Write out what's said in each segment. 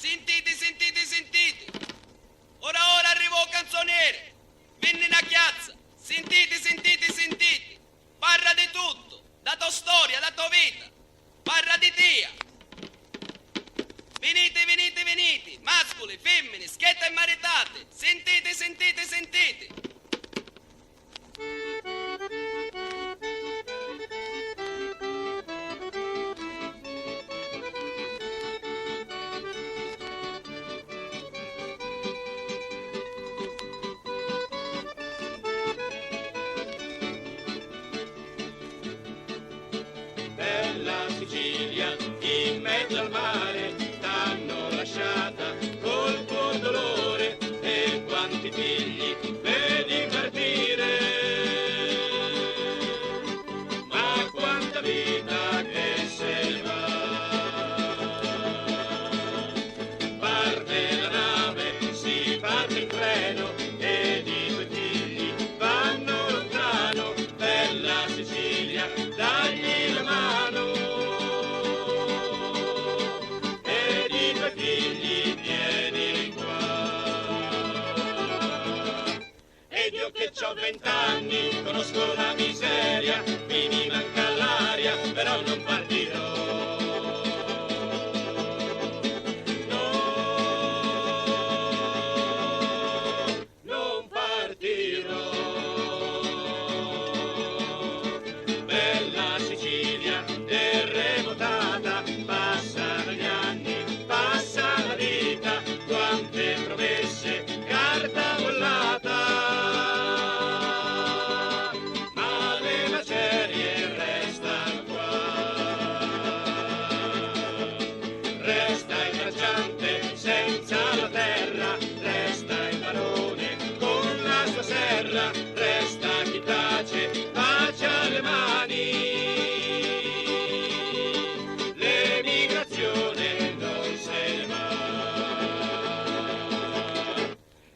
Sentite, sentite, sentite. Ora arrivò il canzoniere. Vieni in chiazza. Sentite, sentite, sentite. Parla di tutto. Da tua storia, da tua vita. Parla di Dio. Venite, venite, venite. Mascoli, femmine, schiette e maritate. Sentite, sentite, sentite. Bella Sicilia, in mezzo al mare, t'hanno lasciata col tuo dolore e quanti figli vedi partire. Ma quanta vita che se ne va. Parte la nave, si parte il treno ed i tuoi figli vanno lontano. Bella Sicilia, dagli la mano. Ed i tuoi figli vieni qua. Ed io che c'ho 20 anni conosco la miseria, mi manca l'aria, però non partirò. No, non partirò. Bella Sicilia, terremotata, passano gli anni, passa la vita, quante promesse, carta bollata. Ma le macerie restano qua. Resta il bracciante senza la terra, resta il barone con la sua serra, resta chi tace, bacia le mani. L'emigrazione non se ne va.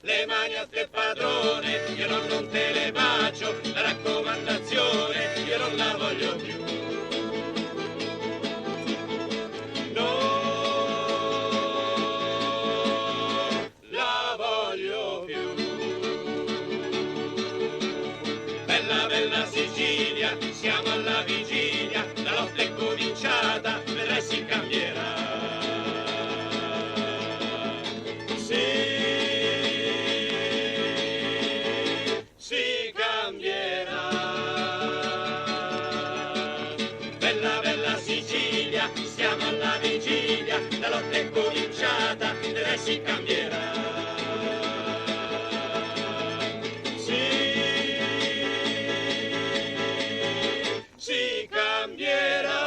Le mani a te padrone, io non te le bacio, la raccomandazione io non la voglio più. Non la voglio più. Bella, bella Sicilia, siamo alla vigilia, la lotta è cominciata, vedrai si cambierà. Si cambierà. Bella, bella Sicilia, siamo alla vigilia, la lotta è cominciata, vedrai si cambierà. Si cambierà.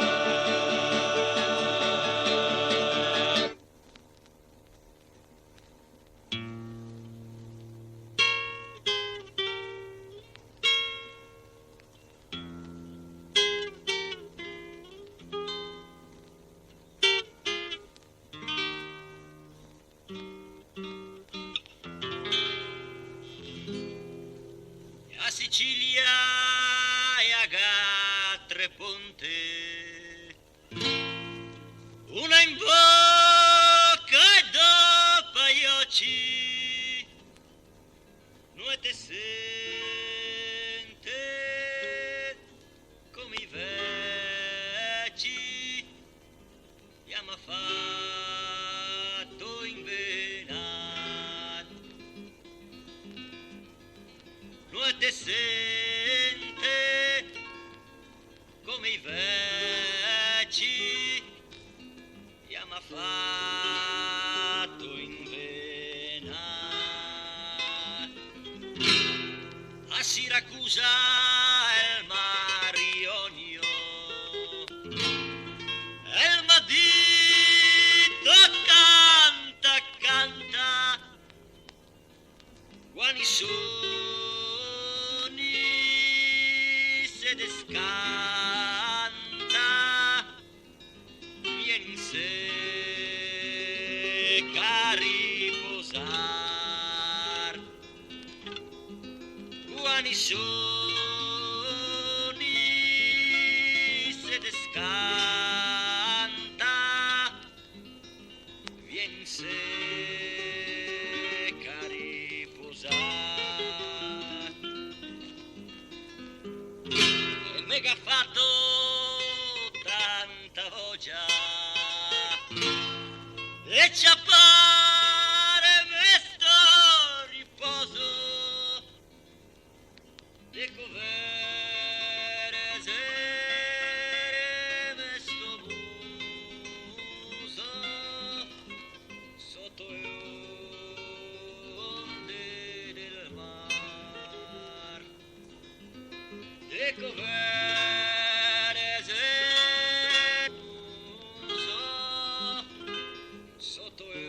A Sicilia e a tre ponte, una in bocca e dopo gli occhi, noi te sente come i vecchi, abbiamo fatto in vena. Noi te sente come i vecchi abbiamo fatto in vena. A Siracusa il mar Ionio, il Madito canta, canta, guani soni se descanta, vieni in se a riposar. Guani soni se descanta, vieni in se che ha fatto tanta voglia e ci appare mesto riposo de covere sere mesto muso sotto le onde del mar de covere sere muso sotto le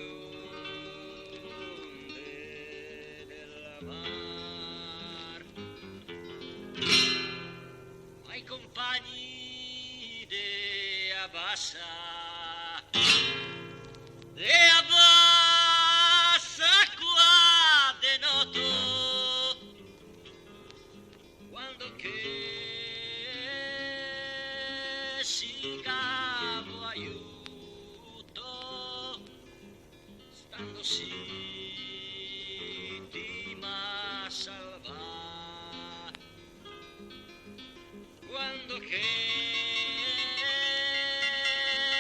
onde del mar. Ai compagni de abbassa qua de noto quando che si cavo aiuto stando zitti ma salva quando che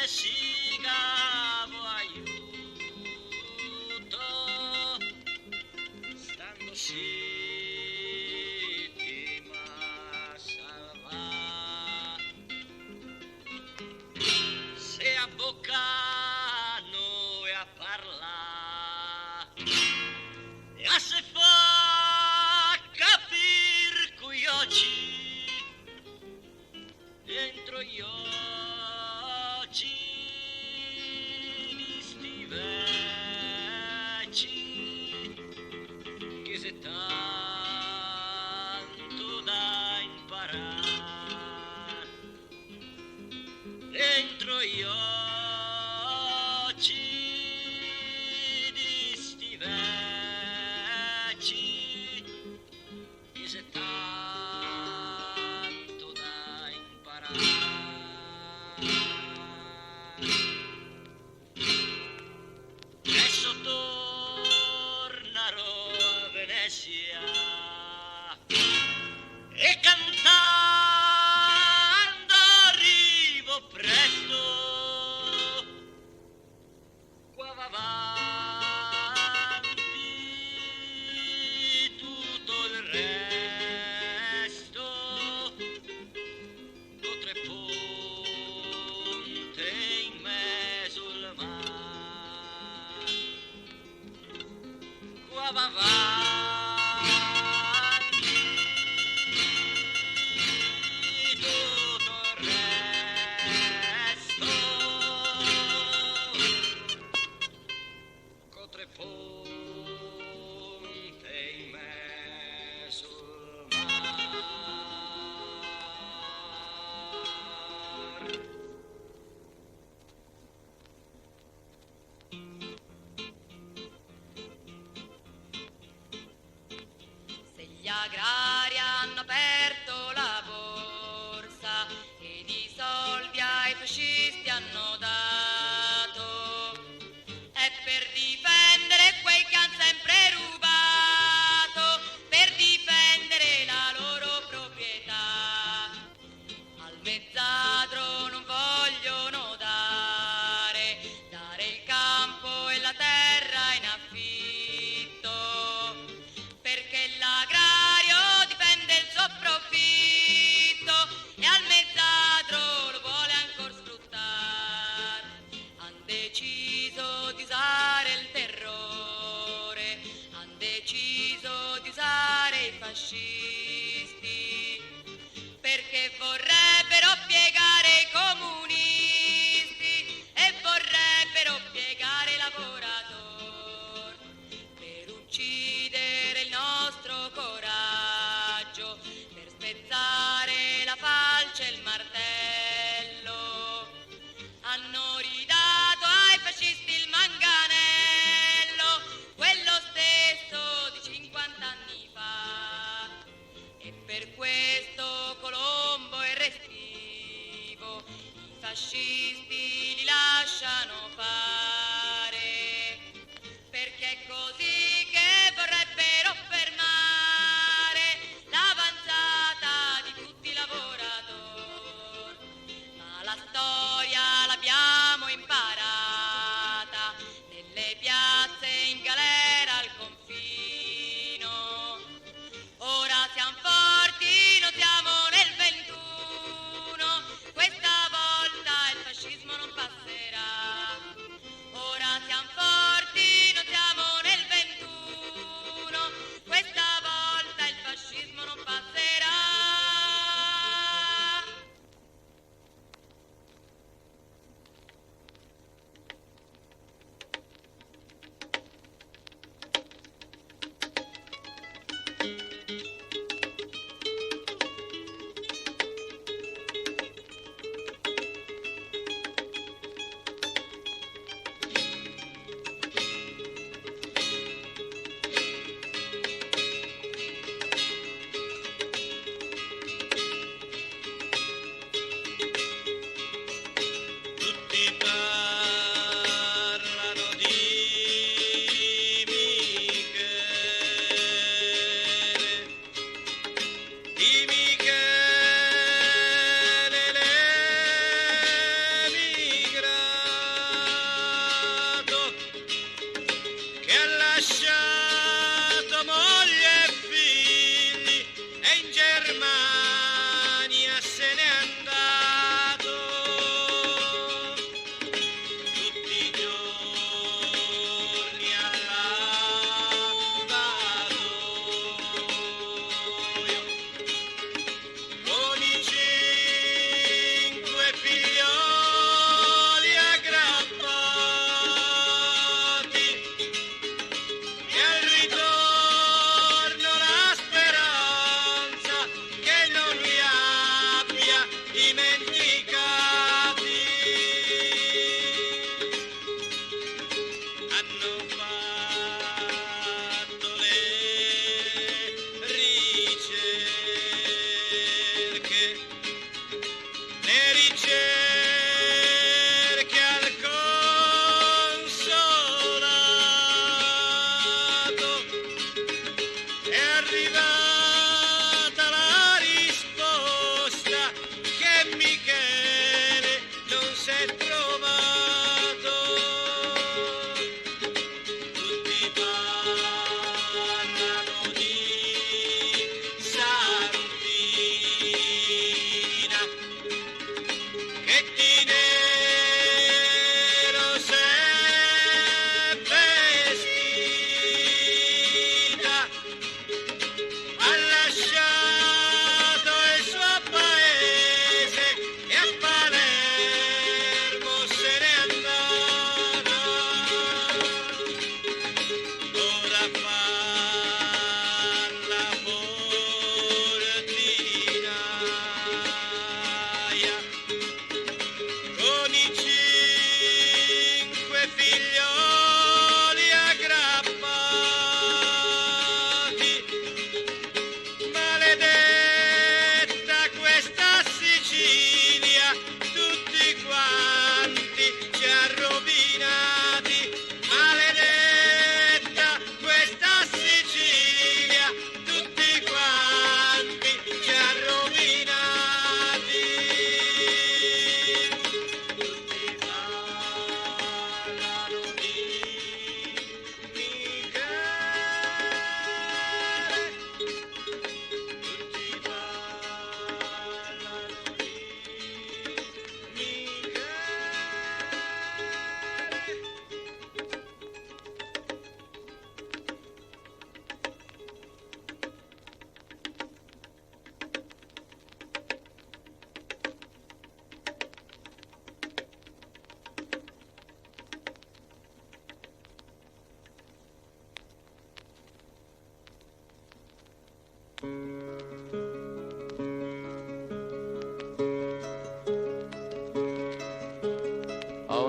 si cavo aiuto stando zitti ma salva se abboccano e a parla e a se fa capir coi occhi dentro gli occhi di sti vecchi che se tanto da imparare dentro gli occhi di sti vecchi che se tanto da imparare. Adesso tornerò a Venezia e cantando arrivo presto qua va avanti tutto il resto con tre ponte in mezzo al mare qua va avanti tutto il resto con tre ponte in mezzo al mar. Se gli agrari hanno aperto la borsa ed i soldi ai fascisti hanno dato, è per difendere quei che han sempre rubato, per difendere la loro proprietà. Al mezzadro non vogliono dare il campo e la terra in affitto, perché l'agrario difende il suo profitto e al mezzadro lo vuole ancora sfruttare. Han deciso di usare il terrore, han deciso di usare i fascisti, perché vorrebbero piegare i comunisti e vorrebbero piegare i lavoratori, per uccidere il nostro coraggio, per spezzare la falce e il martello. Hanno ridato ai fascisti il manganello, quello stesso di 50 anni fa, e per questo Colombo e Restivo i fascisti li lasciano fare, perché è così che vorrebbero fermare l'avanzata di tutti i lavoratori.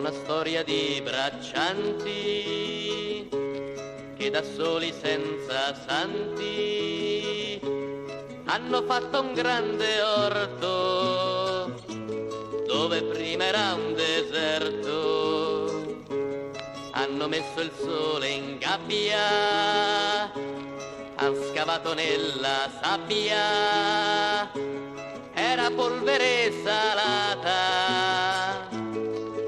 una storia di braccianti che da soli senza santi hanno fatto un grande orto dove prima era un deserto. Hanno messo il sole in gabbia, han scavato nella sabbia, era polvere salata,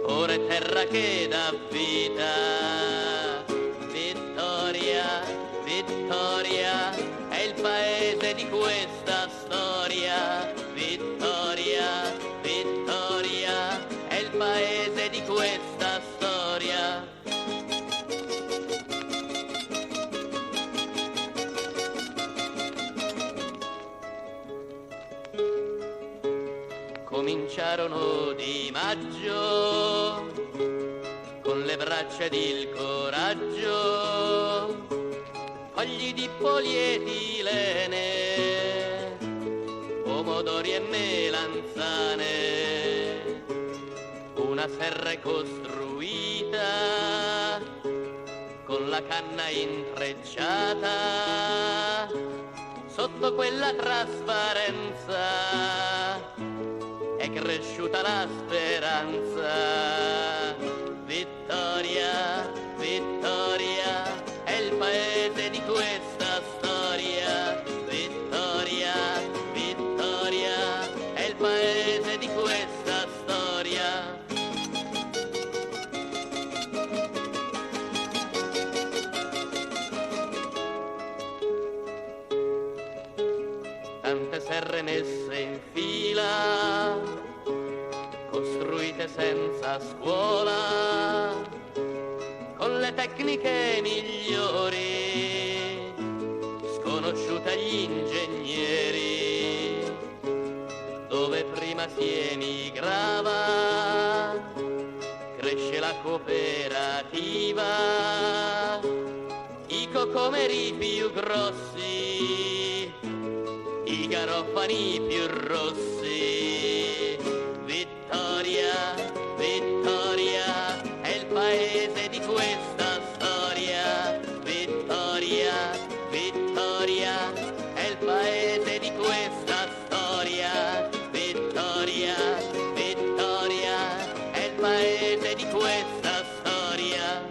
ora è terra che dà vita. Vittoria, Vittoria, è il paese di questa storia. Vittoria, Vittoria, è il paese di questa storia. Cominciarono di maggio con le braccia ed il coraggio, fogli di polietilene, pomodori e melanzane. Una serra è costruita con la canna intrecciata, sotto quella trasparenza è cresciuta la speranza. Vittoria, Vittoria, è il paese di questa storia. Vittoria, Vittoria, è il paese di questa storia. Tante serre messe in fila, costruite senza scuola, con le tecniche migliori, sconosciute agli ingegneri. Dove prima si emigrava, cresce la cooperativa, i cocomeri più grossi, i garofani più rossi. Vittoria, Vittoria, è il paese di questa storia. Vittoria, Vittoria, è il paese di questa storia. Vittoria, Vittoria, è il paese di questa storia.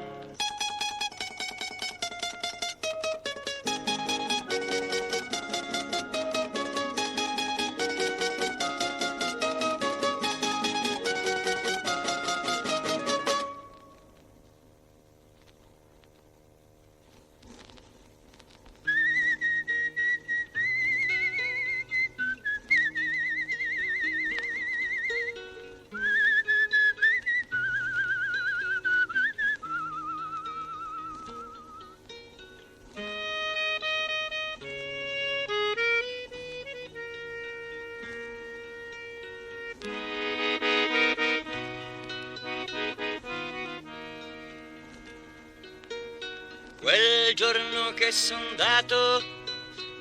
Quel giorno che son dato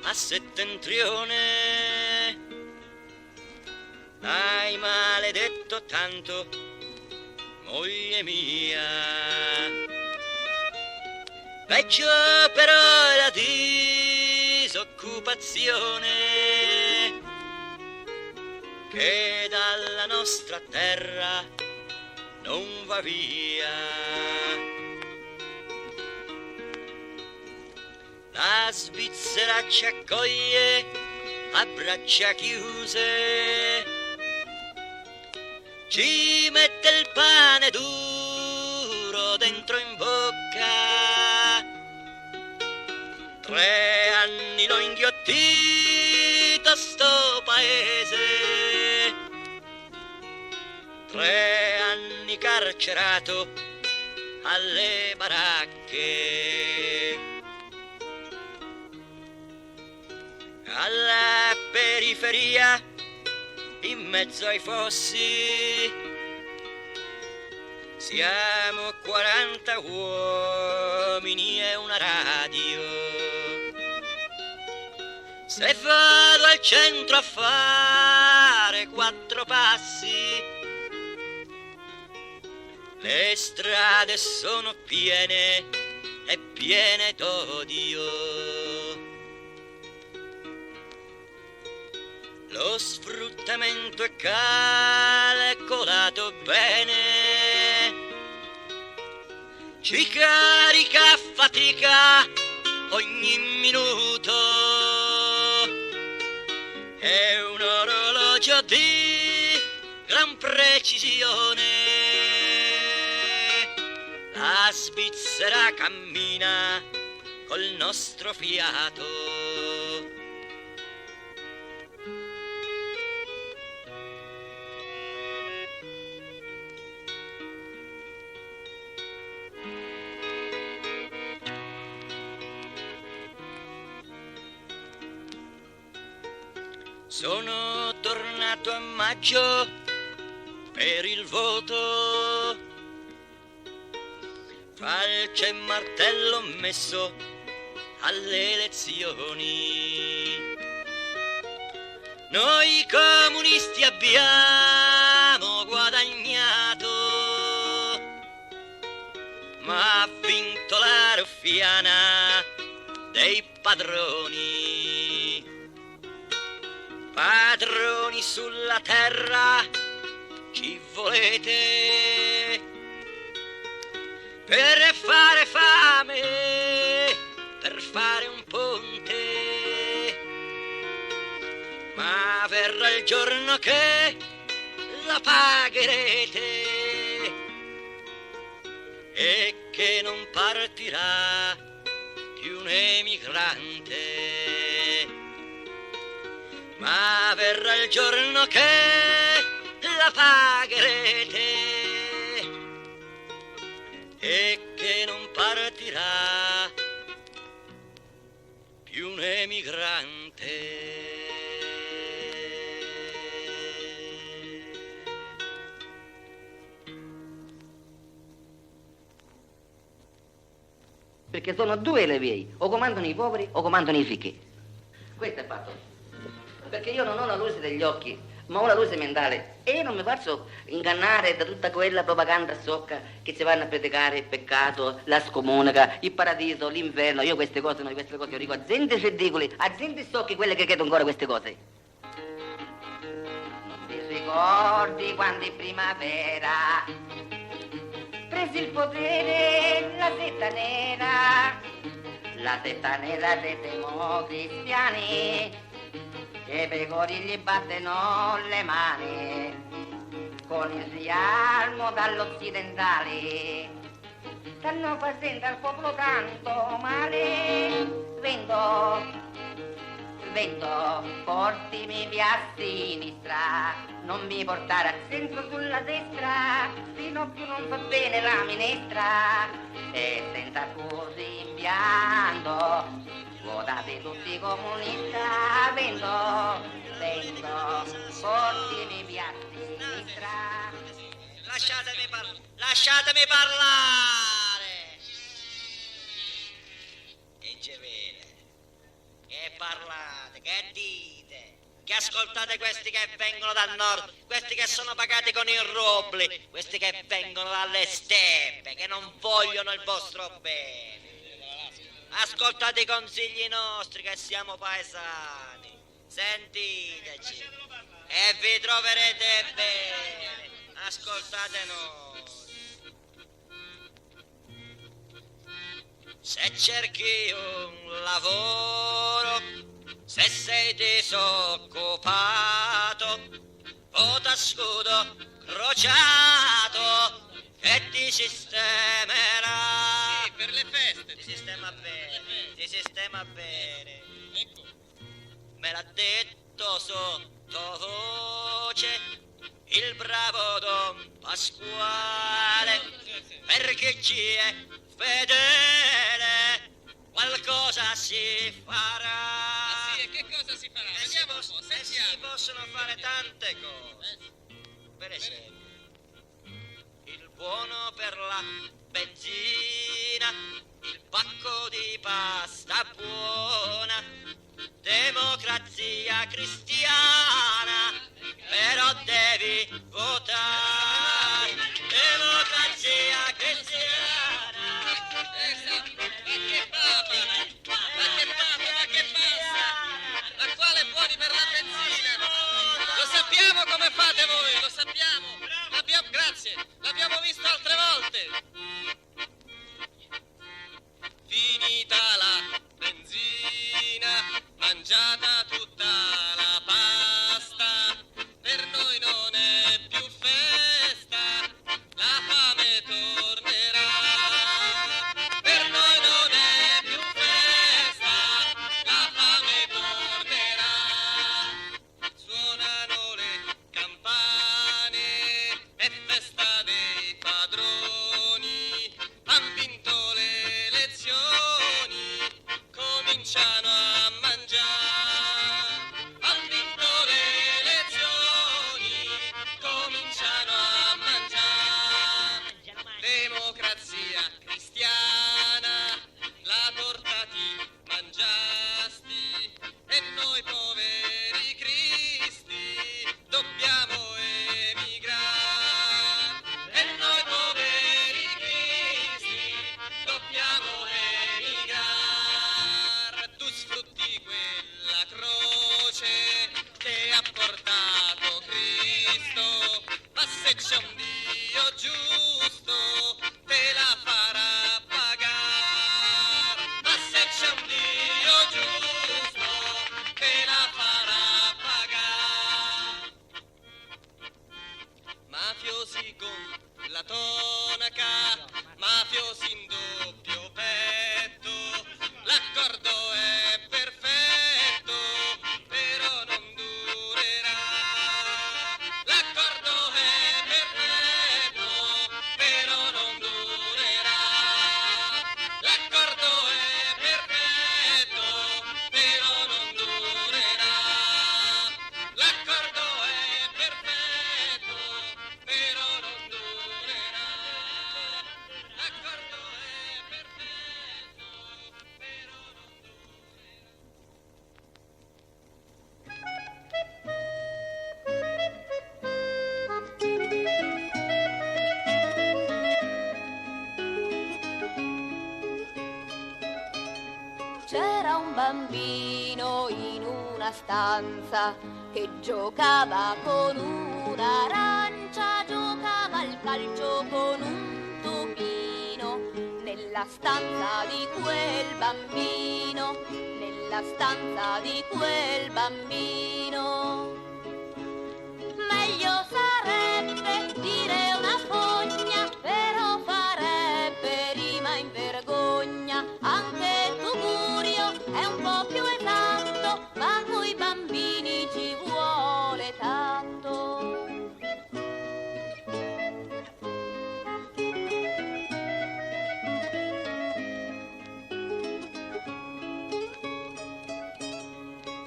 a Settentrione, hai maledetto tanto, moglie mia. Peggio però è la disoccupazione che dalla nostra terra non va via. La Svizzera ci accoglie a braccia chiuse, ci mette il pane duro dentro in bocca. 3 anni l'ho inghiottito sto paese, 3 anni carcerato alle baracche. Alla periferia, in mezzo ai fossi, siamo 40 uomini e una radio. Se vado al centro a fare 4 passi, Le strade sono piene e piene d'odio. Lo sfruttamento è calcolato bene, ci carica a fatica ogni minuto. È un orologio di gran precisione. La Svizzera cammina col nostro fiato. Sono tornato a maggio per il voto, falce e martello messo alle elezioni. Noi comunisti abbiamo guadagnato, ma ha vinto la ruffiana dei padroni. Padroni sulla terra ci volete per fare fame, per fare un ponte, ma verrà il giorno che la pagherete e che non partirà più un emigrante. Ma verrà il giorno che la pagherete e che non partirà più un emigrante. Perché sono due le vie, o comandano i poveri o comandano i ricchi. Questo è il fatto. Perché io non ho la luce degli occhi, ma ho la luce mentale. E io non mi faccio ingannare da tutta quella propaganda socca che ci vanno a predicare il peccato, la scomunica, il paradiso, l'inferno. Io queste cose io dico a gente ridicoli, a gente socchi, quelle che credono ancora queste cose. Non ti ricordi quando in primavera presi il potere la setta nera dei democristiani, che i pecore gli battono le mani con il riarmo dall'occidentale. Stanno facendo al popolo tanto male. Vento, portimi via a sinistra, non mi portare al centro sulla destra, fino più non fa bene la minestra. E senza così impianto votate tutti i comunista. Vento, portimi via a sinistra. Lasciatemi parlare. E Gevele, che parlate, che dite? Che ascoltate questi che vengono dal nord, questi che sono pagati con i rubli, questi che vengono dalle steppe, che non vogliono il vostro bene. Ascoltate i consigli nostri che siamo paesani, sentiteci e vi troverete bene. Ascoltate noi. Se cerchi un lavoro, se sei disoccupato, vota scudo crociato e ti sistemerà. Sì, per le feste. Ti sistema bene, ti sistema bene. Ecco. Me l'ha detto sottovoce il bravo Don Pasquale, perché ci è fedele, qualcosa si farà. Ah sì, e che cosa si farà? Vediamo un po', Si sentiamo. possono fare tante cose. Per esempio, il buono per la benzina, il pacco di pasta buona, democrazia cristiana, però devi votare. Democrazia sappiamo come fate voi, lo sappiamo. Grazie, l'abbiamo visto altre volte. Finita la benzina, mangiata tutta la pasta, per noi non è più festa, la fame tornerà. Per noi non è più festa, la fame tornerà. Suonano le campane, è festa dei padroni, han vinto le elezioni, cominciano a mangiare. Han vinto le elezioni, cominciano a mangiare. Democrazia cristiana, la torta ti mangiasti, e noi poveri cristi dobbiamo emigrare. E noi poveri cristi dobbiamo emigrare. Tu sfrutti quella croce che ha portato Cristo, ma se c'è un Dio giusto te la farà pagare. Ma se c'è un Dio giusto te la farà pagare. Mafiosi con la tonaca, mafiosi in doppio petto, l'accordo è perfetto, però non durerà. L'accordo è perfetto, però non durerà. L'accordo è perfetto, però non durerà. L'accordo è perfetto, però non durerà. L'accordo è perfetto, però non durerà. C'era un bambino in una stanza che giocava con un'arancia, giocava al calcio con un topino. Nella stanza di quel bambino, nella stanza di quel bambino. Meglio sarebbe dire una fogna, però farebbe rima in vergogna. Anche Tugurio è un po' più esatto, ma coi bambini ci vuole tanto.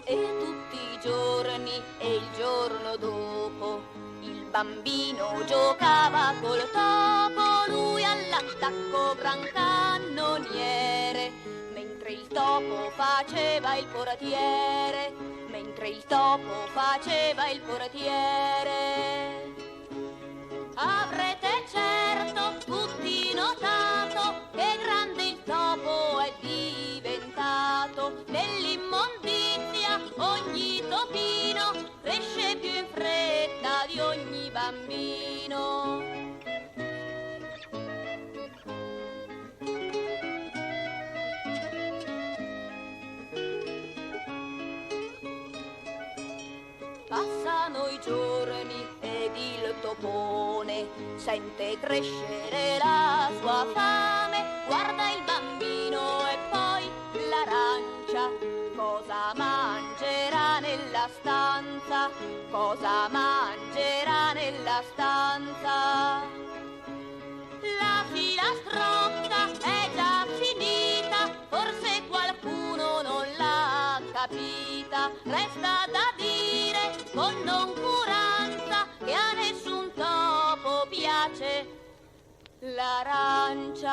E tutti i giorni e il giorno dopo il bambino giocava col topo, lui all'attacco gran cannoniere, mentre il topo faceva il portiere, mentre il topo faceva il portiere. Avrete certo tutti notato che grande il topo è diventato. Nell'immondizia ogni topino cresce più in fretta di ogni bambino. Passano i giorni ed il topone sente crescere la sua fame, guarda il bambino e poi l'arancia. Cosa mangerà nella stanza? Cosa mangerà nella stanza? La filastrocca è già finita, forse qualcuno non l'ha capita. Resta da dire con noncuranza che a nessun topo piace l'arancia.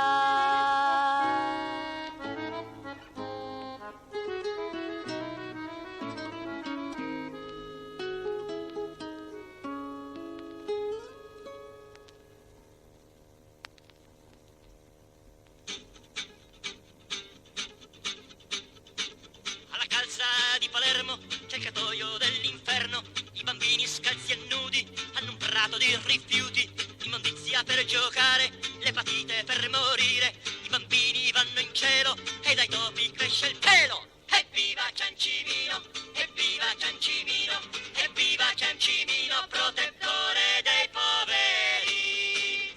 Alla calza di Palermo c'è il catoio dell'inferno, i bambini scalzi stato di rifiuti, immondizia per giocare, l'epatite per morire, i bambini vanno in cielo e dai topi cresce il pelo. Evviva Ciancimino, evviva Ciancimino, evviva Ciancimino, protettore dei poveri.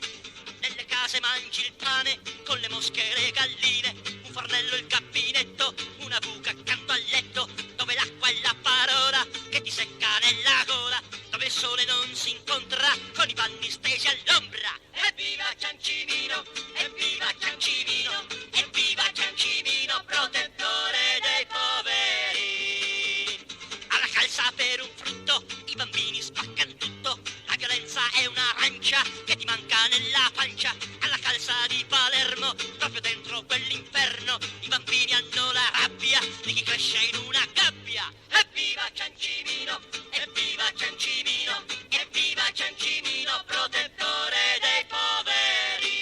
Nelle case mangi il pane con le mosche e le galline, un fornello, il gabinetto, una buca accanto al letto, dove l'acqua è la parola che ti secca nella gola, dove il sole non si incontra con i panni stesi all'ombra. Evviva Ciancimino, evviva Ciancimino, evviva Ciancimino, protettore dei poveri. Alla calza per un frutto i bambini spaccano tutto, la violenza è un'arancia che ti manca nella pancia. Alla calza di Palermo, proprio dentro quell'inferno, i bambini hanno la rabbia di chi cresce in una gabbia. Evviva Ciancimino, evviva Ciancimino, evviva Ciancimino, protettore dei poveri.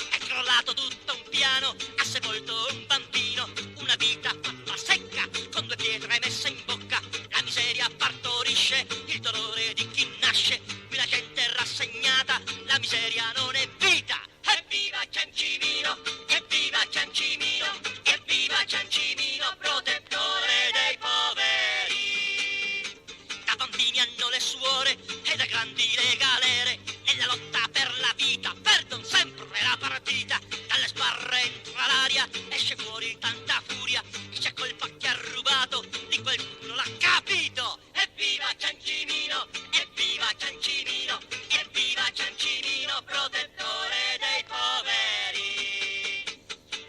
È crollato tutto un piano, ha sepolto un bambino, una vita fatta secca, con 2 pietre messe in bocca. La miseria partorisce il dolore di chi nasce, qui la gente è rassegnata, la miseria non è vita. Evviva Ciancimino, evviva Ciancimino, evviva Ciancimino, protettore dei poveri. Da bambini hanno le suore e da grandi le galere, nella lotta per la vita perdono sempre la partita. Dalle sbarre entra l'aria, esce fuori tanta furia, chi c'è colpa che ha rubato, di qualcuno l'ha capito. Evviva Ciancimino, evviva Ciancimino, evviva Ciancimino, protettore dei poveri.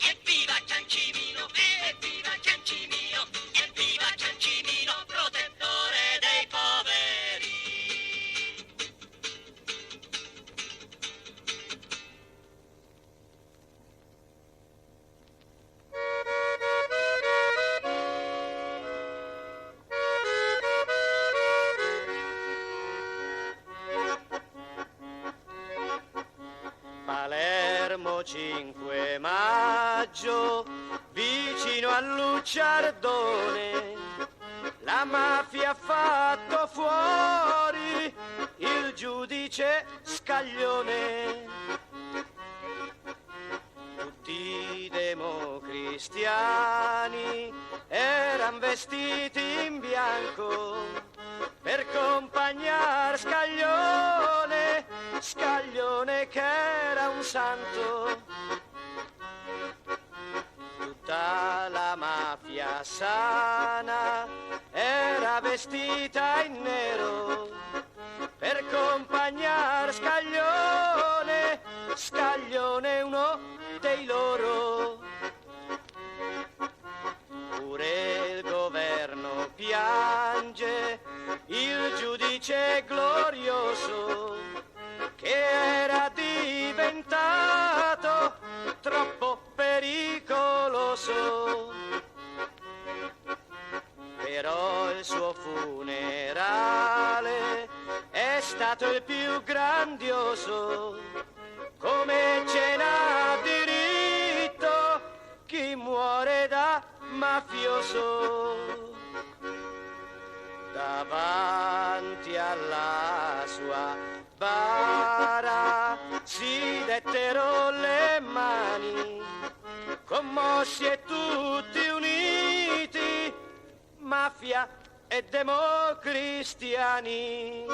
Evviva Ciancimino, evviva Ciancimino, evviva Ciancimino, protettore dei poveri. Palermo 5 maggio, vicino a Lucciardone, la mafia ha fatto fuori il giudice Scaglione. Tutti i democristiani eran vestiti in bianco per accompagnar Scaglione, Scaglione che era un santo. Tutta la mafia sana era vestita in nero per accompagnar Scaglione, Scaglione uno dei loro. Pure il governo piange il giudice glorioso che era diventato troppo pericoloso. Però il suo funerale è stato il più grandioso, come ce n'ha diritto chi muore da mafioso. Davanti alla sua bara si dettero le mani, commossi e tutti uniti, mafia e democristiani.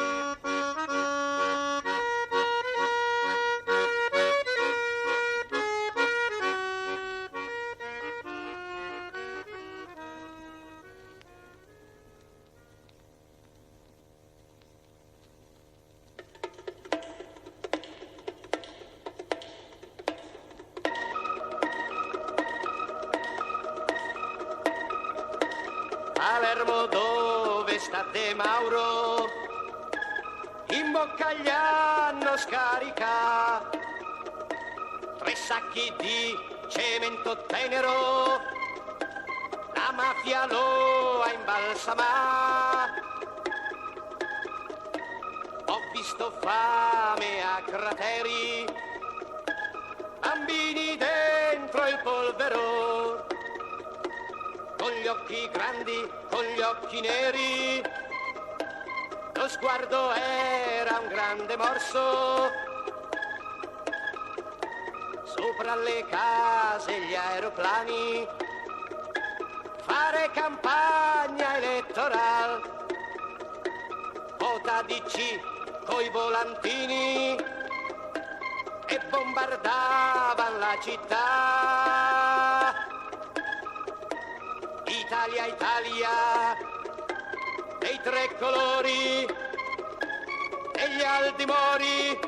Palermo dove sta De Mauro, in bocca gli hanno scarica 3 sacchi di cemento tenero, la mafia lo ha imbalsamato. Ho visto fame a crateri, bambini dentro il polverone, con gli occhi grandi, con gli occhi neri, lo sguardo era un grande morso, sopra le case e gli aeroplani, fare campagna elettorale, vota DC coi volantini e bombardavan la città. Italia, Italia, dei tre colori, degli Aldimori,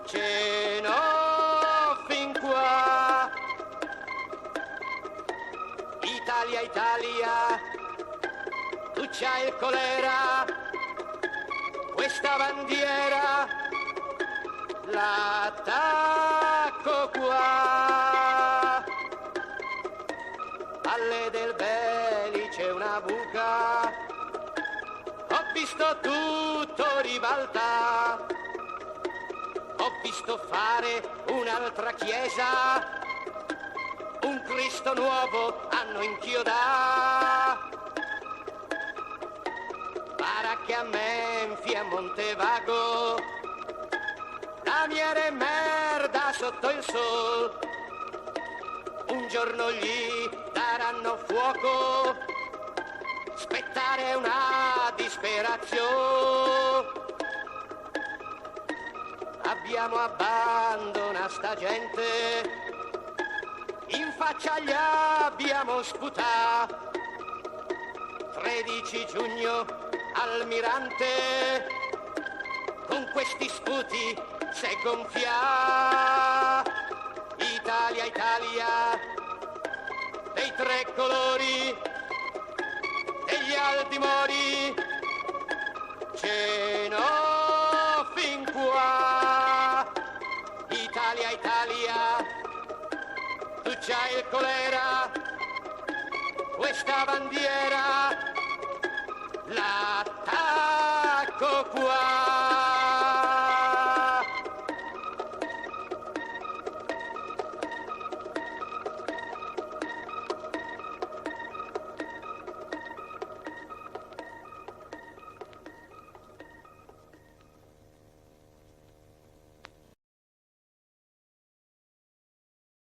ce n'ho fin qua. Italia, Italia, tu c'hai il colera, questa bandiera l'attacco qua. Alle del Beli c'è una buca, ho visto tutto ribalta, ho visto fare un'altra chiesa, un Cristo nuovo hanno inchiodato. Baracche a Menfi, a Montevago, lamiere e merda sotto il sol, un giorno gli daranno fuoco, spettare una disperazione. Abbiamo abbandonato sta gente, in faccia gli abbiamo sputato. 13 giugno, Almirante, con questi sputi s'è gonfia. Italia, Italia, dei tre colori, degli Aldimori, ce n'ho fin qua. Italia, Italia, tu c'hai il colera, questa bandiera l'attacco qua.